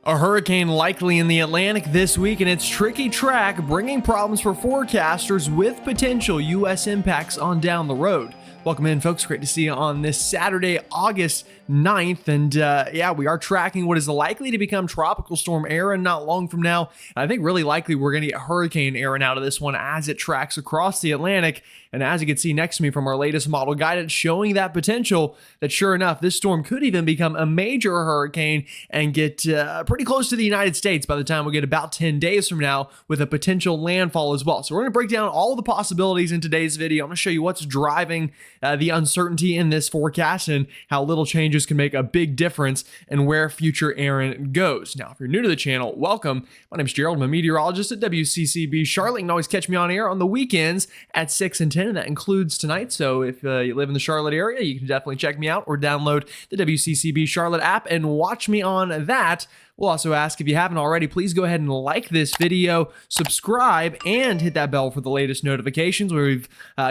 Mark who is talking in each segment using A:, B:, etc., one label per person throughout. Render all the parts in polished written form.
A: A hurricane likely in the Atlantic this week, and its tricky track bringing problems for forecasters with potential U.S. impacts on down the road. Welcome in, folks. Great to see you on this Saturday, August 9th. And we are tracking what is likely to become Tropical Storm Aaron not long from now. I think really likely we're going to get Hurricane Aaron out of this one as it tracks across the Atlantic. And as you can see next to me from our latest model guidance showing that potential that sure enough, this storm could even become a major hurricane and get pretty close to the United States by the time we get about 10 days from now with a potential landfall as well. So we're going to break down all the possibilities in today's video. I'm going to show you what's driving the uncertainty in this forecast and how little changes can make a big difference in where future Aaron goes. Now, if you're new to the channel, welcome. My name is Gerald. I'm a meteorologist at WCCB Charlotte. You can always catch me on air on the weekends at 6 and 10, and that includes tonight. So if you live in the Charlotte area, you can definitely check me out or download the WCCB Charlotte app and watch me on that. We'll also ask, if you haven't already, please go ahead and like this video, subscribe, and hit that bell for the latest notifications. We've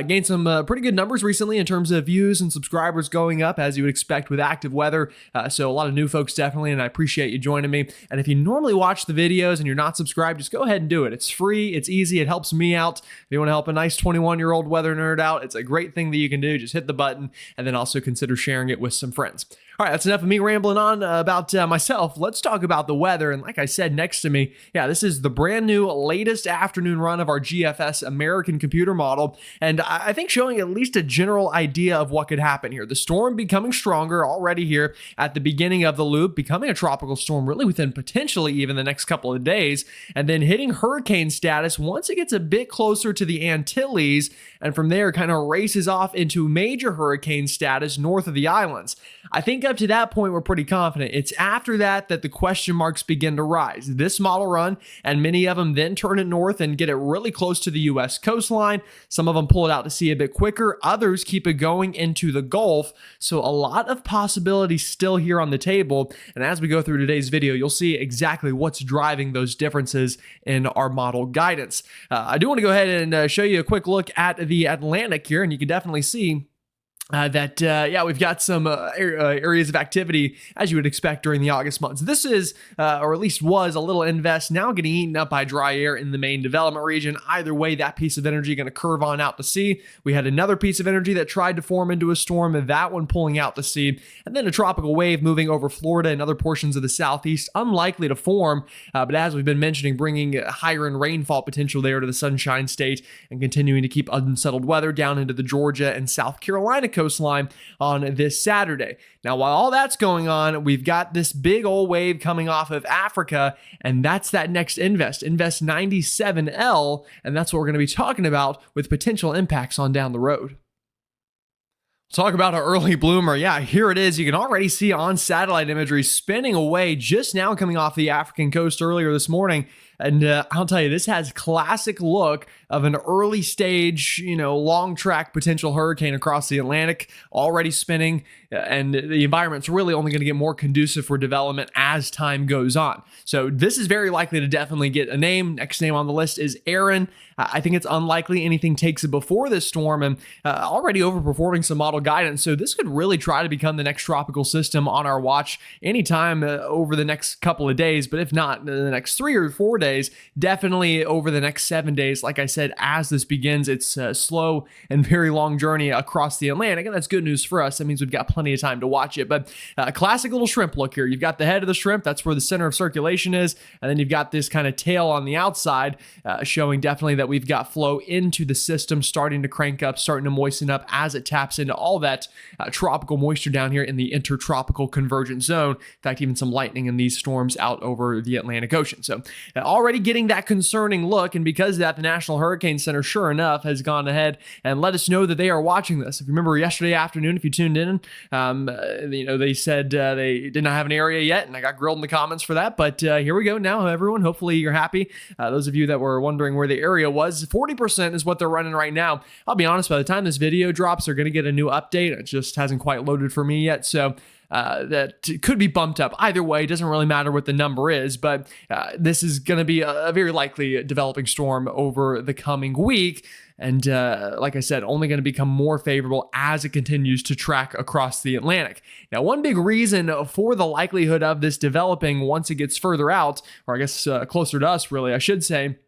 A: gained some pretty good numbers recently in terms of views and subscribers going up, as you would expect with active weather. So a lot of new folks definitely, and I appreciate you joining me. And if you normally watch the videos and you're not subscribed, just go ahead and do it. It's free, it's easy, it helps me out. If you want to help a nice 21-year-old weather nerd out, it's a great thing that you can do. Just hit the button and then also consider sharing it with some friends. All right, that's enough of me rambling on about myself. Let's talk about the weather. And like I said, next to me, this is the brand new latest afternoon run of our GFS American computer model. And I think showing at least a general idea of what could happen here. The storm becoming stronger already here at the beginning of the loop, becoming a tropical storm really within potentially even the next couple of days, and then hitting hurricane status once it gets a bit closer to the Antilles, and from there kind of races off into major hurricane status north of the islands. I think up to that point, we're pretty confident. It's after that that the question marks begin to rise. This model run, and many of them then turn it north and get it really close to the U.S. coastline. Some of them pull it out to sea a bit quicker. Others keep it going into the Gulf. So a lot of possibilities still here on the table. And as we go through today's video, you'll see exactly what's driving those differences in our model guidance. I do want to go ahead and show you a quick look at the Atlantic here, and you can definitely see we've got some areas of activity as you would expect during the August months. This is, or at least was, a little invest now getting eaten up by dry air in the main development region. Either way, that piece of energy going to curve on out to sea. We had another piece of energy that tried to form into a storm, and that one pulling out to sea. And then a tropical wave moving over Florida and other portions of the southeast, unlikely to form, but as we've been mentioning, bringing higher in rainfall potential there to the Sunshine State and continuing to keep unsettled weather down into the Georgia and South Carolina coastline on this Saturday. Now, while all that's going on, we've got this big old wave coming off of Africa, and that's that next invest 97L, and that's what we're going to be talking about with potential impacts on down the road. Talk about an early bloomer. Yeah, here it is. You can already see on satellite imagery spinning away just now coming off the African coast earlier this morning. And I'll tell you, this has classic look of an early stage, long track potential hurricane across the Atlantic, already spinning, and the environment's really only going to get more conducive for development as time goes on. So this is very likely to definitely get a name. Next name on the list is Aaron. I think it's unlikely anything takes it before this storm, and already overperforming some model guidance. So this could really try to become the next tropical system on our watch anytime over the next couple of days. But if not, the next 3 or 4 days, definitely over the next 7 days. Like I said, as this begins its slow and very long journey across the Atlantic, and that's good news for us. That means we've got plenty of time to watch it. But classic little shrimp look here. You've got the head of the shrimp. That's where the center of circulation is. And then you've got this kind of tail on the outside, showing definitely that we've got flow into the system starting to crank up, starting to moisten up as it taps into all that tropical moisture down here in the intertropical convergence zone. In fact, even some lightning in these storms out over the Atlantic Ocean. So already getting that concerning look, and because of that, the National Hurricane Center, sure enough, has gone ahead and let us know that they are watching this. If you remember yesterday afternoon, if you tuned in, they said they did not have an area yet, and I got grilled in the comments for that, but here we go now, everyone. Hopefully you're happy. Those of you that were wondering where the area was, 40% is what they're running right now. I'll be honest, by the time this video drops, they're going to get a new update. It just hasn't quite loaded for me yet, so that could be bumped up. Either way, it doesn't really matter what the number is, but this is going to be a very likely developing storm over the coming week. And like I said, only going to become more favorable as it continues to track across the Atlantic. Now, one big reason for the likelihood of this developing once it gets further out, or I guess closer to us, really, I should say,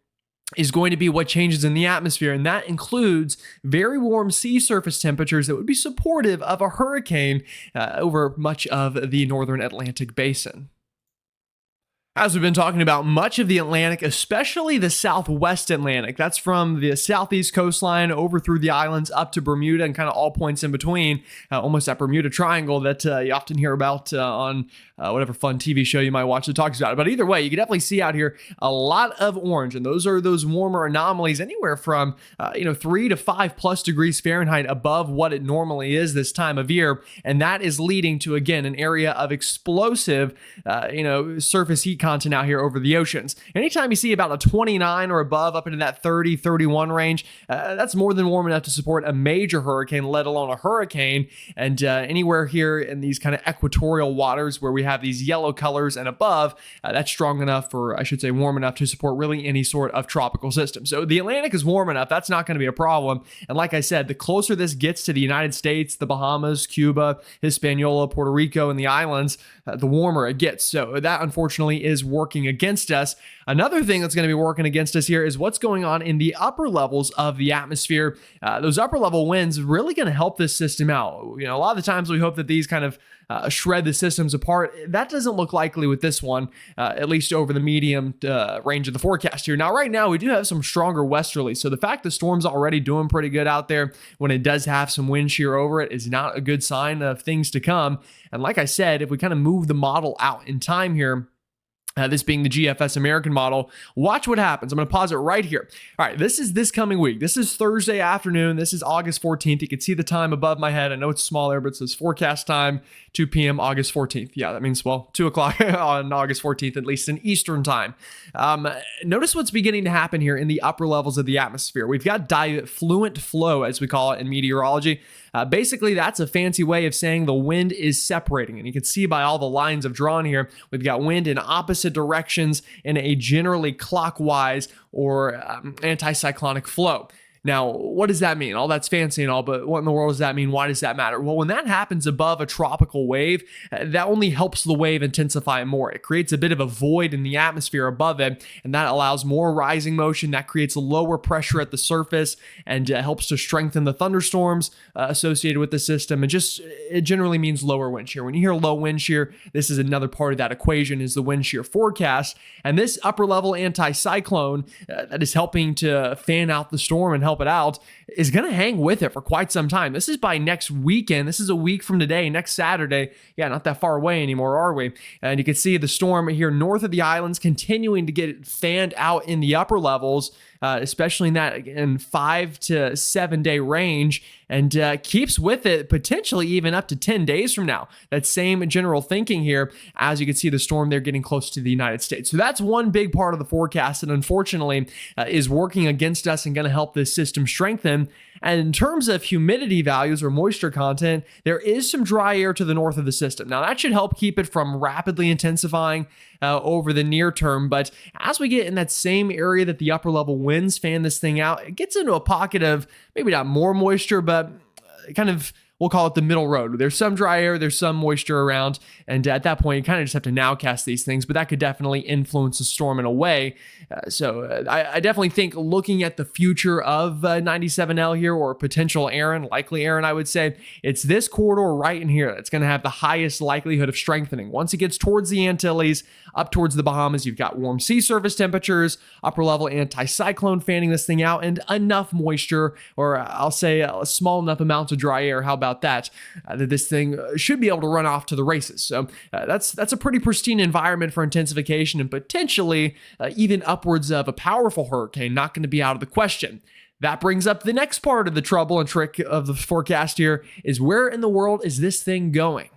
A: is going to be what changes in the atmosphere. And that includes very warm sea surface temperatures that would be supportive of a hurricane over much of the northern Atlantic basin. As we've been talking about, much of the Atlantic, especially the southwest Atlantic, that's from the southeast coastline over through the islands up to Bermuda and kind of all points in between, almost that Bermuda Triangle that you often hear about on whatever fun TV show you might watch that talks about it. But either way, you can definitely see out here a lot of orange, and those are those warmer anomalies anywhere from 3 to 5+ degrees Fahrenheit above what it normally is this time of year, and that is leading to, again, an area of explosive surface heat content out here over the oceans. Anytime you see about a 29 or above up into that 30, 31 range, that's more than warm enough to support a major hurricane, let alone a hurricane. And anywhere here in these kind of equatorial waters where we have these yellow colors and above, that's strong enough, or I should say warm enough, to support really any sort of tropical system. So the Atlantic is warm enough. That's not going to be a problem. And like I said, the closer this gets to the United States, the Bahamas, Cuba, Hispaniola, Puerto Rico, and the islands, the warmer it gets. So that, unfortunately, is working against us. Another thing that's going to be working against us here is what's going on in the upper levels of the atmosphere. Those upper level winds really going to help this system out. A lot of the times we hope that these kind of shred the systems apart. That doesn't look likely with this one, at least over the medium range of the forecast here. Now, right now, we do have some stronger westerlies. So the fact the storm's already doing pretty good out there when it does have some wind shear over it is not a good sign of things to come. And like I said, if we kind of move the model out in time here, this being the GFS American model, watch what happens. I'm going to pause it right here. All right, this is this coming week. This is Thursday afternoon. This is August 14th. You can see the time above my head. I know it's small there, but it says forecast time, 2 p.m. August 14th. Yeah, that means, 2 o'clock on August 14th, at least in Eastern time. Notice what's beginning to happen here in the upper levels of the atmosphere. We've got diffluent flow, as we call it in meteorology. Basically, that's a fancy way of saying the wind is separating. And you can see by all the lines I've drawn here, we've got wind in opposite directions in a generally clockwise or anticyclonic flow. Now, what does that mean? All that's fancy and all, but what in the world does that mean? Why does that matter? Well, when that happens above a tropical wave, that only helps the wave intensify more. It creates a bit of a void in the atmosphere above it, and that allows more rising motion. That creates lower pressure at the surface and helps to strengthen the thunderstorms associated with the system. And just, it generally means lower wind shear. When you hear low wind shear, this is another part of that equation, is the wind shear forecast. And this upper level anticyclone that is helping to fan out the storm and help it out is going to hang with it for quite some time. This is by next weekend. This is a week from today, next Saturday. Yeah, not that far away anymore, are we? And you can see the storm here north of the islands continuing to get fanned out in the upper levels, especially in that, again, 5 to 7 day range, and keeps with it potentially even up to 10 days from now. That same general thinking here, as you can see the storm there getting close to the United States. So that's one big part of the forecast that unfortunately is working against us and going to help this system strengthen. And in terms of humidity values or moisture content, there is some dry air to the north of the system. Now, that should help keep it from rapidly intensifying over the near term. But as we get in that same area that the upper level winds fan this thing out, it gets into a pocket of maybe not more moisture, but kind of, we'll call it the middle road. There's some dry air, there's some moisture around, and at that point, you kind of just have to nowcast these things, but that could definitely influence the storm in a way. I definitely think looking at the future of 97L here, or potential Aaron, likely Aaron, I would say, it's this corridor right in here that's going to have the highest likelihood of strengthening. Once it gets towards the Antilles, up towards the Bahamas, you've got warm sea surface temperatures, upper level anticyclone fanning this thing out, and enough moisture, or I'll say a small enough amount of dry air. How about that? That this thing should be able to run off to the races. So that's a pretty pristine environment for intensification, and potentially even upwards of a powerful hurricane, not going to be out of the question. That brings up the next part of the trouble and trick of the forecast here, is where in the world is this thing going?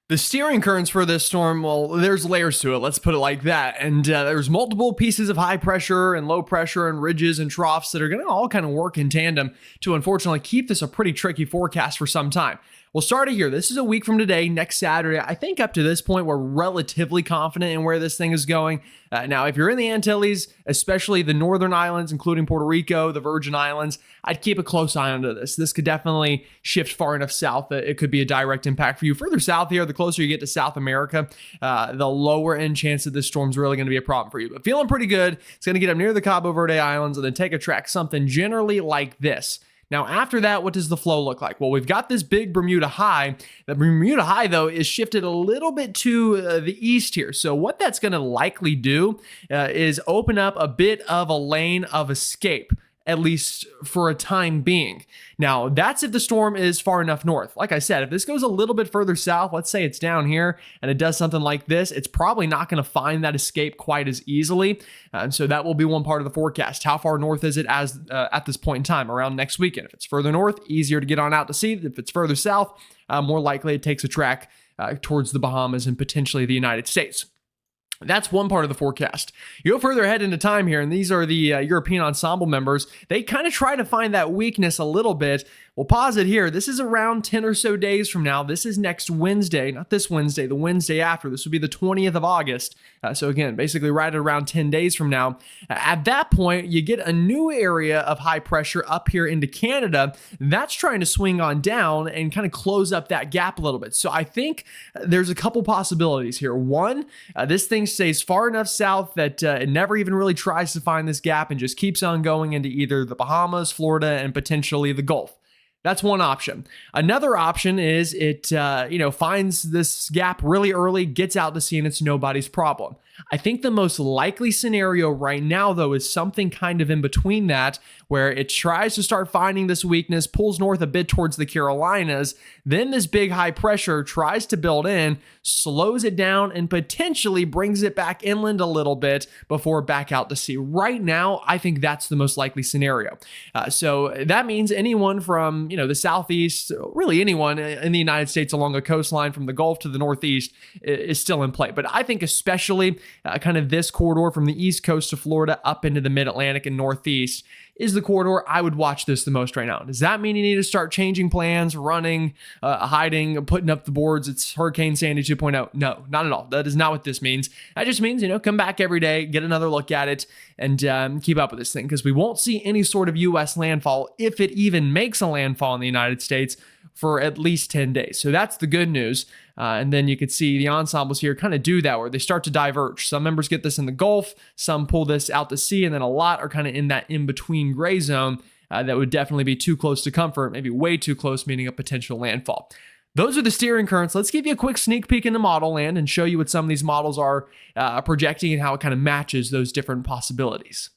A: The steering currents for this storm, well, there's layers to it, let's put it like that. And there's multiple pieces of high pressure and low pressure and ridges and troughs that are going to all kind of work in tandem to unfortunately keep this a pretty tricky forecast for some time. We'll start it here. This is a week from today, next Saturday. I think up to this point, we're relatively confident in where this thing is going. Now, if you're in the Antilles, especially the Northern Islands, including Puerto Rico, the Virgin Islands, I'd keep a close eye onto this. This could definitely shift far enough south that it could be a direct impact for you. Further south here, the closer you get to South America, the lower end chance that this storm's really going to be a problem for you. But feeling pretty good. It's going to get up near the Cabo Verde Islands and then take a track something generally like this. Now, after that, what does the flow look like? Well, we've got this big Bermuda high. The Bermuda high, though, is shifted a little bit to the east here. So what that's going to likely do is open up a bit of a lane of escape, at least for a time being. Now, that's if the storm is far enough north. Like I said, if this goes a little bit further south, let's say it's down here, and it does something like this, it's probably not going to find that escape quite as easily. And so that will be one part of the forecast. How far north is it at this point in time, around next weekend? If it's further north, easier to get on out to sea. If it's further south, more likely it takes a track towards the Bahamas and potentially the United States. That's one part of the forecast. You go further ahead into time here, and these are the European ensemble members. They kind of try to find that weakness a little bit. We'll pause it here. This is around 10 or so days from now. This is next Wednesday, not this Wednesday, the Wednesday after. This would be the 20th of August. So again, basically right at around 10 days from now. At that point, you get a new area of high pressure up here into Canada. That's trying to swing on down and kind of close up that gap a little bit. So I think there's a couple possibilities here. One, this thing stays far enough south that it never even really tries to find this gap and just keeps on going into either the Bahamas, Florida, and potentially the Gulf. That's one option. Another option is it finds this gap really early, gets out to sea, and it's nobody's problem. I think the most likely scenario right now, though, is something kind of in between that, where it tries to start finding this weakness, pulls north a bit towards the Carolinas, then this big high pressure tries to build in, slows it down, and potentially brings it back inland a little bit before back out to sea. Right now, I think that's the most likely scenario. So that means anyone from the southeast, really anyone in the United States along the coastline from the Gulf to the northeast is still in play. But I think especially kind of this corridor from the east coast of Florida up into the mid-Atlantic and northeast is the corridor I would watch this the most right now. Does that mean you need to start changing plans, running, hiding, putting up the boards? It's Hurricane Sandy 2.0. No, not at all. That is not what this means. That just means, come back every day, get another look at it, and keep up with this thing, because we won't see any sort of U.S. landfall, if it even makes a landfall in the United States, for at least 10 days. So that's the good news. And then you could see the ensembles here kind of do that, where they start to diverge. Some members get this in the Gulf, some pull this out to sea, and then a lot are kind of in that in-between gray zone that would definitely be too close to comfort, maybe way too close, meaning a potential landfall. Those are the steering currents. Let's give you a quick sneak peek into model land and show you what some of these models are projecting and how it kind of matches those different possibilities.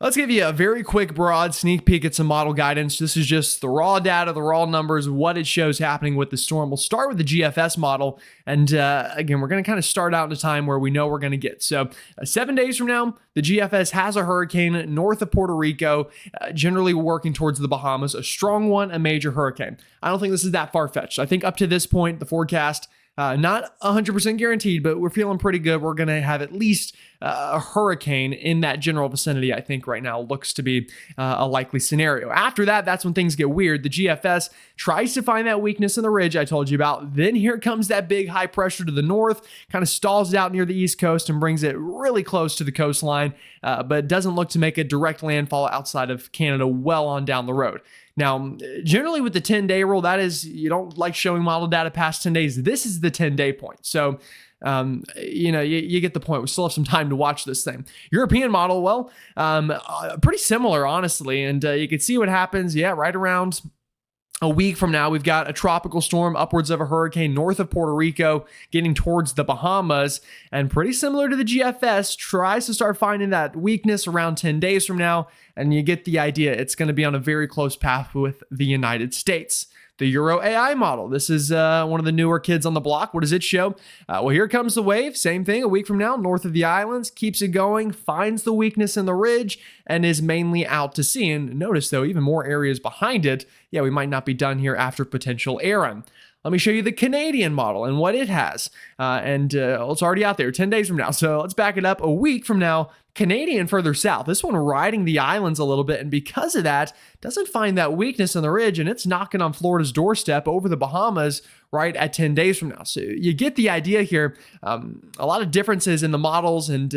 A: Let's give you a very quick, broad sneak peek at some model guidance. This is just the raw data, the raw numbers, what it shows happening with the storm. We'll start with the GFS model. And again, we're going to kind of start out in a time where we know we're going to get. So 7 days from now, the GFS has a hurricane north of Puerto Rico, generally working towards the Bahamas, a strong one, a major hurricane. I don't think this is that far-fetched. I think up to this point, the forecast, not 100% guaranteed, but we're feeling pretty good. We're going to have at least a hurricane in that general vicinity. I think right now looks to be a likely scenario. After that, that's when things get weird. The GFS tries to find that weakness in the ridge I told you about. Then here comes that big high pressure to the north, kind of stalls it out near the east coast and brings it really close to the coastline, but doesn't look to make a direct landfall outside of Canada well on down the road. Now, generally with the 10-day rule, that is, you don't like showing model data past 10 days. This is the 10-day point. So, you get the point. We still have some time to watch this thing. European model, well, pretty similar, honestly. And you can see what happens. Yeah, right around a week from now, we've got a tropical storm upwards of a hurricane north of Puerto Rico, getting towards the Bahamas, and pretty similar to the GFS, tries to start finding that weakness around 10 days from now, and you get the idea. It's going to be on a very close path with the United States. The Euro AI model. This is one of the newer kids on the block. What does it show? Well, here comes the wave. Same thing, a week from now, north of the islands, keeps it going, finds the weakness in the ridge, and is mainly out to sea. And notice, though, even more areas behind it. Yeah, we might not be done here after potential Aaron. Let me show you the Canadian model and what it has. It's already out there 10 days from now. So let's back it up a week from now. Canadian further south. This one riding the islands a little bit, and because of that, doesn't find that weakness in the ridge, and it's knocking on Florida's doorstep over the Bahamas right at 10 days from now. So you get the idea here. A lot of differences in the models and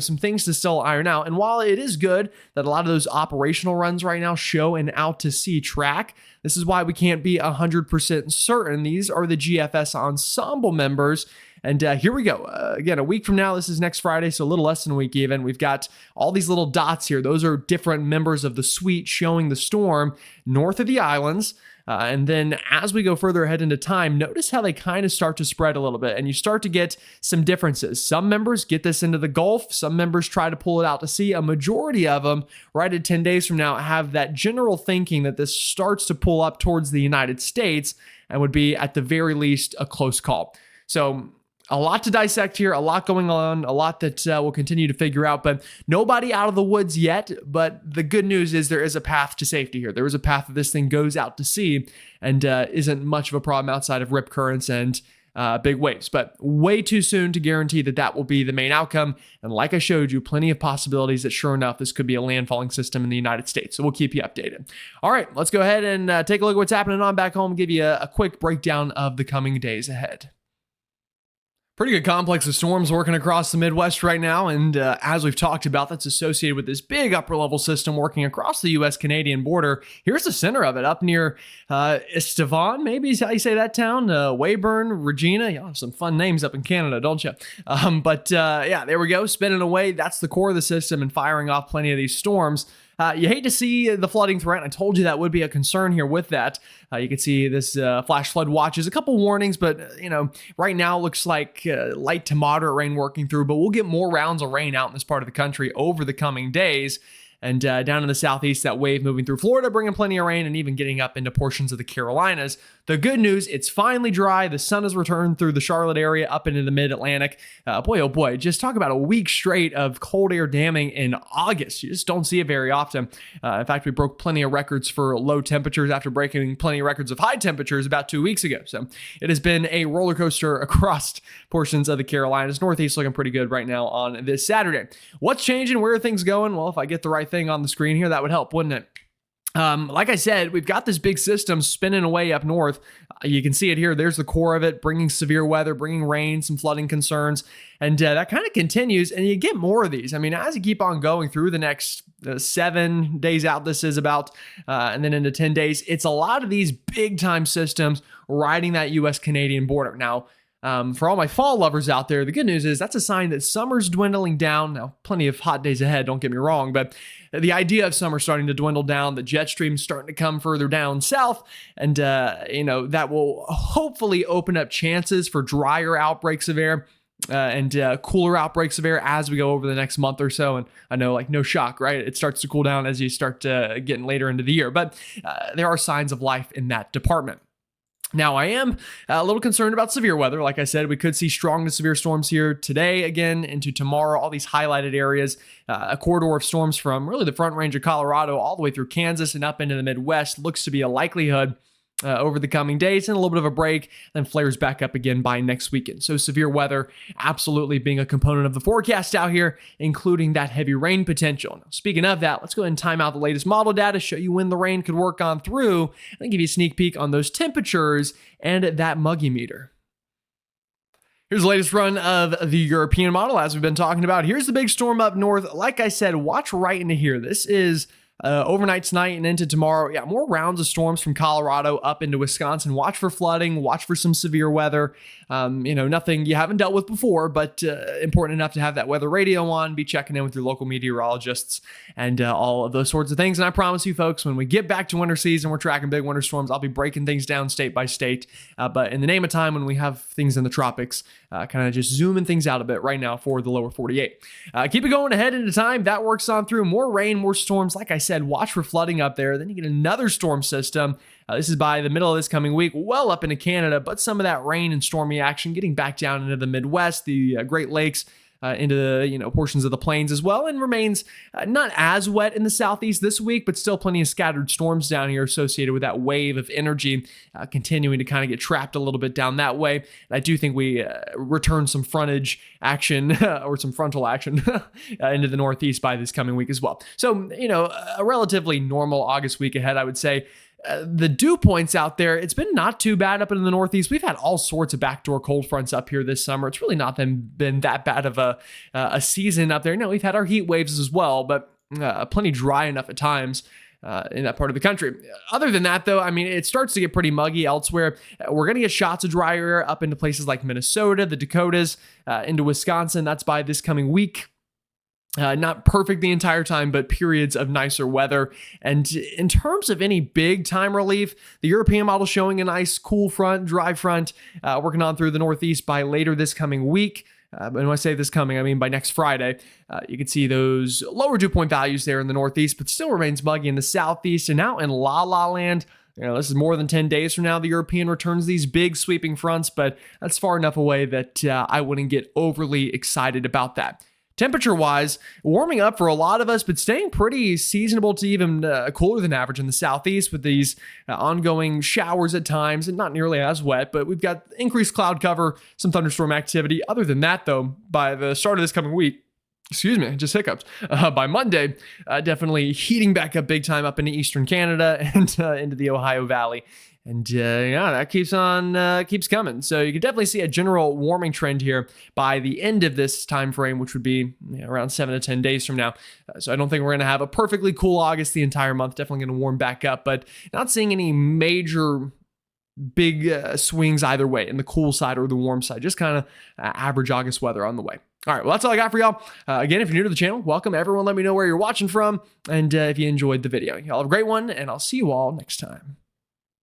A: some things to still iron out. And while it is good that a lot of those operational runs right now show an out to sea track, this is why we can't be 100% certain. These are the GFS ensemble members. And here we go. Again, a week from now, this is next Friday, so a little less than a week even. We've got all these little dots here. Those are different members of the suite showing the storm north of the islands. And then as we go further ahead into time, notice how they kind of start to spread a little bit, and you start to get some differences. Some members get this into the Gulf. Some members try to pull it out to sea. A majority of them, right at 10 days from now, have that general thinking that this starts to pull up towards the United States and would be, at the very least, a close call. So a lot to dissect here, a lot going on, a lot that we'll continue to figure out, but nobody out of the woods yet. But the good news is there is a path to safety here. There is a path that this thing goes out to sea and isn't much of a problem outside of rip currents and big waves. But way too soon to guarantee that that will be the main outcome. And like I showed you, plenty of possibilities that sure enough, this could be a landfalling system in the United States. So we'll keep you updated. All right, let's go ahead and take a look at what's happening on back home, give you a quick breakdown of the coming days ahead. Pretty good complex of storms working across the Midwest right now, and as we've talked about, that's associated with this big upper-level system working across the U.S.-Canadian border. Here's the center of it, up near Estevan, maybe is how you say that town, Weyburn, Regina. Y'all have some fun names up in Canada, don't you? Yeah, there we go, spinning away. That's the core of the system and firing off plenty of these storms. You hate to see the flooding threat. I told you that would be a concern here with that. You can see this flash flood watches, a couple warnings, but right now it looks like light to moderate rain working through, but we'll get more rounds of rain out in this part of the country over the coming days. And down in the southeast, that wave moving through Florida, bringing plenty of rain and even getting up into portions of the Carolinas. The good news, it's finally dry. The sun has returned through the Charlotte area up into the mid-Atlantic. Boy, oh boy, just talk about a week straight of cold air damming in August. You just don't see it very often. In fact, we broke plenty of records for low temperatures after breaking plenty of records of high temperatures about 2 weeks ago. So it has been a roller coaster across portions of the Carolinas. Northeast looking pretty good right now on this Saturday. What's changing? Where are things going? Well, if I get the right thing on the screen here, that would help, wouldn't it? Like I said, we've got this big system spinning away up north. You can see it here. There's the core of it, bringing severe weather, bringing rain, some flooding concerns. And that kind of continues, and you get more of these. I mean, as you keep on going through the next 7 days out, this is about, and then into 10 days, it's a lot of these big time systems riding that U.S.-Canadian border. Now, for all my fall lovers out there, the good news is that's a sign that summer's dwindling down. Now, plenty of hot days ahead, don't get me wrong, but the idea of summer starting to dwindle down, the jet stream's starting to come further down south, and, that will hopefully open up chances for drier outbreaks of air and cooler outbreaks of air as we go over the next month or so. And I know, like, no shock, right? It starts to cool down as you start getting later into the year, but there are signs of life in that department. Now, I am a little concerned about severe weather. Like I said, we could see strong to severe storms here today, again, into tomorrow, all these highlighted areas, a corridor of storms from really the front range of Colorado all the way through Kansas and up into the Midwest looks to be a likelihood over the coming days, and a little bit of a break, then flares back up again by next weekend. So severe weather absolutely being a component of the forecast out here, including that heavy rain potential. Now, speaking of that, let's go ahead and time out the latest model data, show you when the rain could work on through, and then give you a sneak peek on those temperatures and that muggy meter. Here's the latest run of the European model, as we've been talking about. Here's the big storm up north. Like I said, watch right into here. This is overnight tonight and into tomorrow. Yeah, more rounds of storms from Colorado up into Wisconsin. Watch for flooding, watch for some severe weather. Nothing you haven't dealt with before, but important enough to have that weather radio on, be checking in with your local meteorologists and all of those sorts of things. And I promise you folks, when we get back to winter season, we're tracking big winter storms. I'll be breaking things down state by state. But in the name of time, when we have things in the tropics, kind of just zooming things out a bit right now for the lower 48. Keep it going ahead into time. That works on through. More rain, more storms. Like I said, watch for flooding up there. Then you get another storm system. This is by the middle of this coming week, well up into Canada, but some of that rain and stormy action getting back down into the Midwest, the Great Lakes, into the portions of the plains as well, and remains not as wet in the southeast this week, but still plenty of scattered storms down here associated with that wave of energy continuing to kind of get trapped a little bit down that way. And I do think we return some frontage action or some frontal action into the northeast by this coming week as well. So, a relatively normal August week ahead, I would say. The dew points out there, it's been not too bad up in the northeast. We've had all sorts of backdoor cold fronts up here this summer. It's really not been that bad of a season up there. No, we've had our heat waves as well, but plenty dry enough at times in that part of the country. Other than that, though, I mean, it starts to get pretty muggy elsewhere. We're going to get shots of dry air up into places like Minnesota, the Dakotas, into Wisconsin. That's by this coming week. Not perfect the entire time, but periods of nicer weather. And in terms of any big time relief, the European model showing a nice cool front, dry front, working on through the northeast by later this coming week. And when I say this coming, I mean by next Friday. You can see those lower dew point values there in the northeast, but still remains muggy in the southeast. And now in La La Land, this is more than 10 days from now, the European returns these big sweeping fronts, but that's far enough away that I wouldn't get overly excited about that. Temperature-wise, warming up for a lot of us, but staying pretty seasonable to even cooler than average in the southeast with these ongoing showers at times, and not nearly as wet, but we've got increased cloud cover, some thunderstorm activity. Other than that, though, by the start of this coming week, just hiccups. By Monday, definitely heating back up big time up into eastern Canada and into the Ohio Valley. And that keeps coming. So you can definitely see a general warming trend here by the end of this time frame, which would be around 7 to 10 days from now. So I don't think we're going to have a perfectly cool August the entire month. Definitely going to warm back up, but not seeing any major big swings either way in the cool side or the warm side. Just kind of average August weather on the way. All right, well, that's all I got for y'all. Again, if you're new to the channel, welcome. Everyone, let me know where you're watching from and if you enjoyed the video. Y'all have a great one, and I'll see you all next time.